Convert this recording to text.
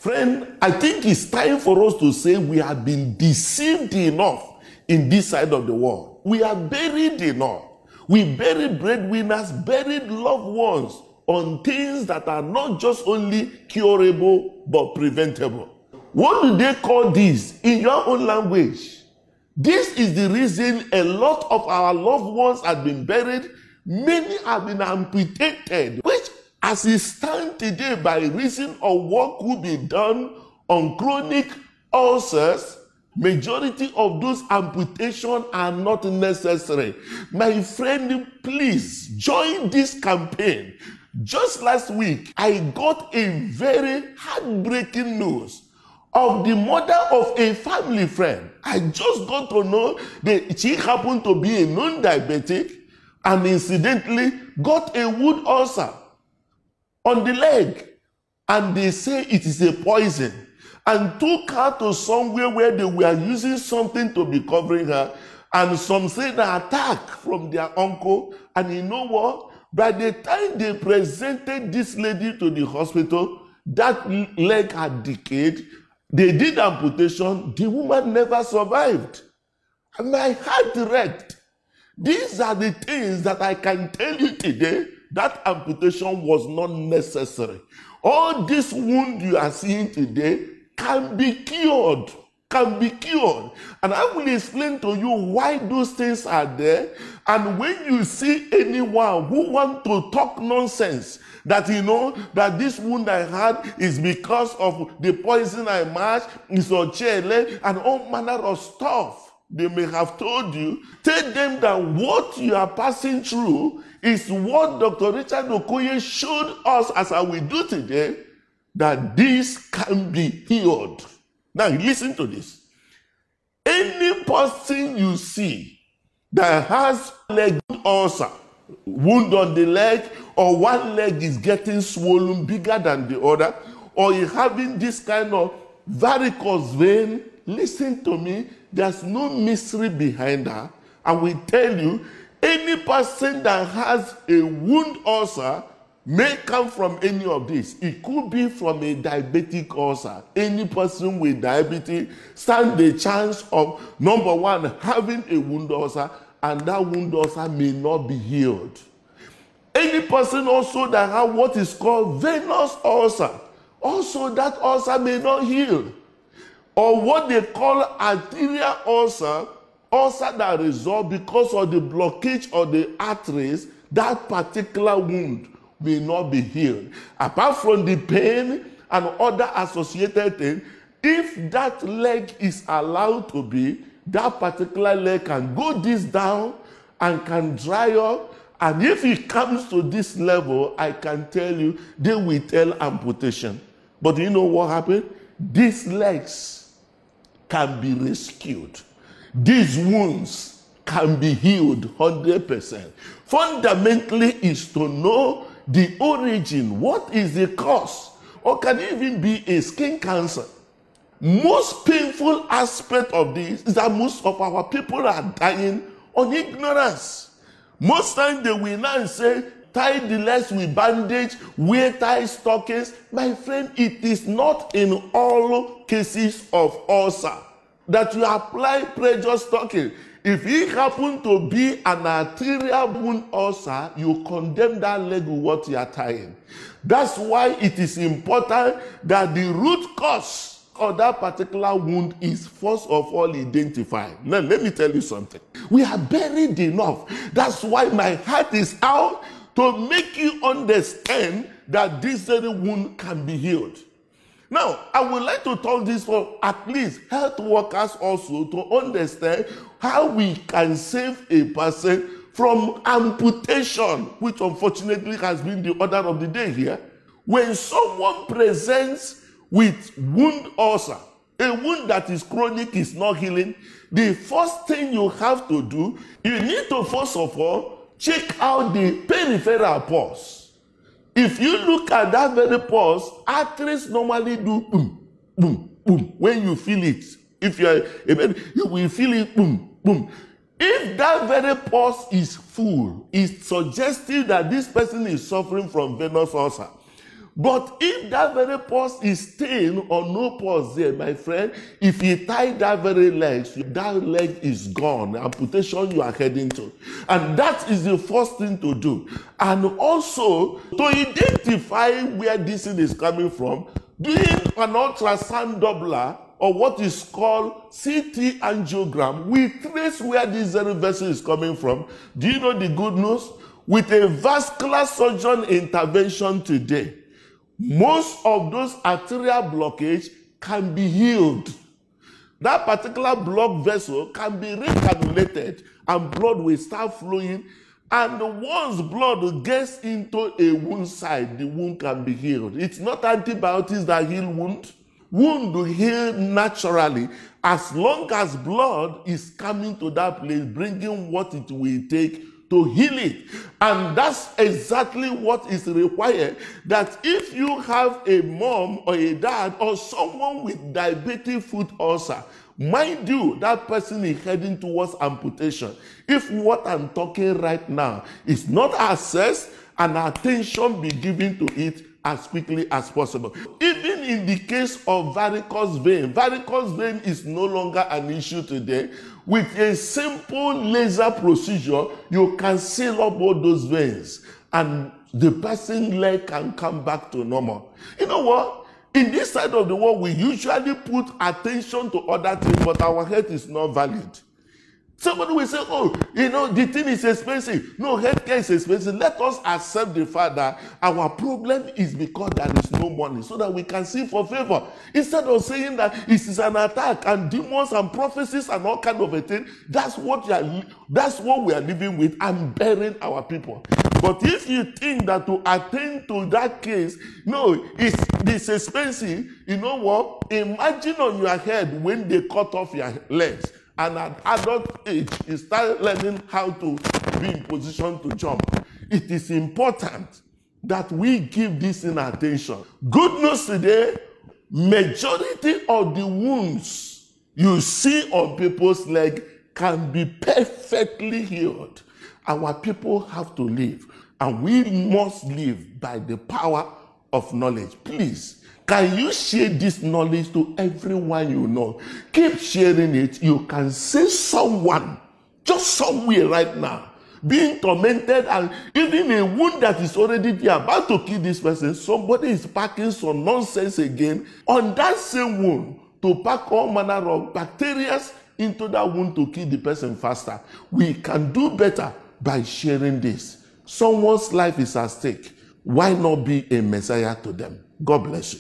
Friend, I think it's time for us to say we have been deceived enough in this side of the world. We are buried enough. We buried breadwinners, buried loved ones on things that are not just only curable but preventable. What do they call this in your own language? This is the reason a lot of our loved ones have been buried. Many have been amputated, which as it stands today, by reason of what could be done on chronic ulcers, majority of those amputations are not necessary. My friend, please join this campaign. Just last week, I got a very heartbreaking news of the mother of a family friend. I just got to know that she happened to be a non-diabetic and incidentally got a wound ulcer on the leg. And they say it is a poison. And took her to somewhere where they were using something to be covering her. And some say the attack from their uncle. And you know what? By the time they presented this lady to the hospital, that leg had decayed. They did amputation. The woman never survived. And my heart wrecked. These are the things that I can tell you today, that amputation was not necessary. All this wound you are seeing today can be cured. Can be cured. And I will explain to you why those things are there. And when you see anyone who wants to talk nonsense, that you know that this wound I had is because of the poison I matched, is ochele, and all manner of stuff they may have told you, tell them that what you are passing through is what Dr. Richard Okoye showed us as I will do today, that this can be healed. Now listen to this. Any person you see that has leg ulcer, wound on the leg, or one leg is getting swollen bigger than the other, or you're having this kind of varicose vein, listen to me, there's no mystery behind that. I will tell you, any person that has a wound ulcer may come from any of this. It could be from a diabetic ulcer. Any person with diabetes stands the chance of, number one, having a wound ulcer, and that wound ulcer may not be healed. Any person also that has what is called venous ulcer, also that ulcer may not heal. Or what they call arterial ulcer, ulcer that resolves because of the blockage of the arteries, that particular wound may not be healed. Apart from the pain and other associated things, if that leg is allowed to be, that particular leg can go this down and can dry up. And if it comes to this level, I can tell you, they will tell amputation. But you know what happened? These legs can be rescued. These wounds can be healed 100%. Fundamentally is to know the origin. What is the cause? Or can it even be a skin cancer? Most painful aspect of this is that most of our people are dying on ignorance. Most times they will now say, tie the legs with bandage, wear tie stockings. My friend, it is not in all cases of ulcer that you apply pressure stocking. If it happen to be an arterial wound ulcer, you condemn that leg with what you are tying. That's why it is important that the root cause of that particular wound is first of all identified. Now, let me tell you something. We are buried enough. That's why my heart is out to make you understand that this very wound can be healed. Now, I would like to talk this for at least health workers also to understand how we can save a person from amputation, which unfortunately has been the order of the day here. When someone presents with wound ulcer, a wound that is chronic, is not healing, the first thing you have to do, you need to first of all check out the peripheral pulse. If you look at that very pulse, arteries normally do boom, boom, boom when you feel it. If you are a man, you will feel it boom, boom. If that very pulse is full, it's suggestive that this person is suffering from venous ulcer. But if that very pulse is staying or no pulse there, my friend, if you tie that very leg, that leg is gone. Amputation you are heading to. And that is the first thing to do. And also, to identify where this thing is coming from, doing an ultrasound Doppler or what is called CT angiogram, we trace where this very vessel is coming from. Do you know the good news? With a vascular surgeon intervention today, most of those arterial blockage can be healed. That particular blood vessel can be recannulated and blood will start flowing. And once blood gets into a wound site, the wound can be healed. It's not antibiotics that heal wound. Wound will heal naturally as long as blood is coming to that place, bringing what it will take to heal it. And that's exactly what is required. That if you have a mom or a dad or someone with diabetic foot ulcer, mind you, that person is heading towards amputation. If what I'm talking right now is not assessed and attention be given to it as quickly as possible. Even in the case of varicose vein is no longer an issue today. With a simple laser procedure, you can seal up all those veins and the person's leg can come back to normal. You know what? In this side of the world, we usually put attention to other things, but our health is not valid. Somebody will say, oh, you know, the thing is expensive. No, healthcare is expensive. Let us accept the fact that our problem is because there is no money, so that we can seek for favor. Instead of saying that it is an attack and demons and prophecies and all kind of a thing, that's what we are living with and burying our people. But if you think that to attend to that case, no, it's expensive, you know what? Imagine on your head when they cut off your legs. And at adult age, you start learning how to be in position to jump. It is important that we give this in attention. Good news today, majority of the wounds you see on people's leg can be perfectly healed. Our people have to live, and we must live by the power of knowledge. Please, can you share this knowledge to everyone you know? Keep sharing it. You can see someone just somewhere right now being tormented, and even a wound that is already there about to kill this person, somebody is packing some nonsense again on that same wound to pack all manner of bacteria into that wound to kill the person faster. We can do better by sharing this. Someone's life is at stake. Why not be a Messiah to them? God bless you.